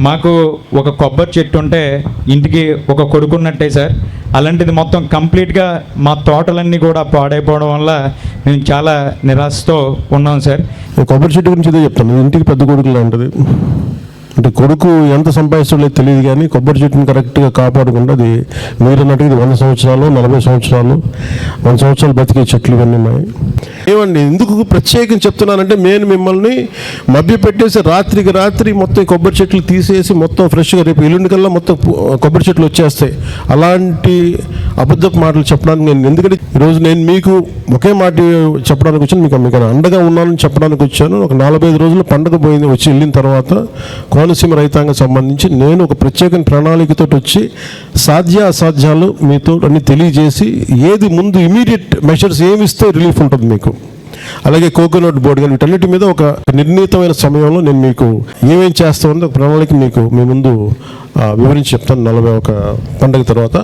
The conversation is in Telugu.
మాకు ఒక కొబ్బరి చెట్టు ఉంటే ఇంటికి ఒక కొడుకున్నట్టే సార్. అలాంటిది మొత్తం కంప్లీట్గా మా తోటలన్నీ కూడా పాడైపోవడం వల్ల మేము చాలా నిరాశతో ఉన్నాం సార్. కొబ్బరి చెట్టు గురించి ఇదే చెప్తాను, ఇంటికి పెద్ద కొడుకు లాంటిది. అంటే కొడుకు ఎంత సంపాదిస్తాడో తెలియదు, కానీ కొబ్బరి చెట్టుని కరెక్ట్గా కాపాడకుండా అది మీరు అన్నట్టు ఇది 100 సంవత్సరాలు 40 సంవత్సరాలు 100 సంవత్సరాలు బతికే చెట్లు ఇవన్నీ ఉన్నాయి. ఏమండి ఎందుకు ప్రత్యేకంగా చెప్తున్నానంటే, నేను మిమ్మల్ని మభ్యపెట్టేసి రాత్రికి రాత్రి మొత్తం కొబ్బరి చెట్లు తీసేసి మొత్తం ఫ్రెష్గా రేపు ఎల్లుండి కల్లా మొత్తం కొబ్బరి చెట్లు వచ్చేస్తాయి, అలాంటి అబద్ధపు మాటలు చెప్పడానికి నేను, ఎందుకంటే ఈరోజు నేను మీకు ఒకే మాట చెప్పడానికి వచ్చాను, మీకు అండగా ఉన్నానని చెప్పడానికి వచ్చాను. ఒక 45 రోజులు పండుగ పోయింది, వచ్చి వెళ్ళిన తర్వాత కోనసీమ రైతాంగం సంబంధించి నేను ఒక ప్రత్యేక ప్రణాళికతో వచ్చి సాధ్య అసాధ్యాలు మీతో అన్ని తెలియజేసి ఏది ముందు ఇమీడియట్ మెషర్స్ ఏమి ఇస్తే రిలీఫ్ ఉంటుంది మీకు, అలాగే కోకోనట్ బోర్డు కానీ వీటన్నిటి మీద ఒక నిర్ణీతమైన సమయంలో నేను మీకు ఏమేం చేస్తామని ఒక ప్రణాళిక మీకు మీ ముందు వివరించి చెప్తాను 41 పండుగ తర్వాత.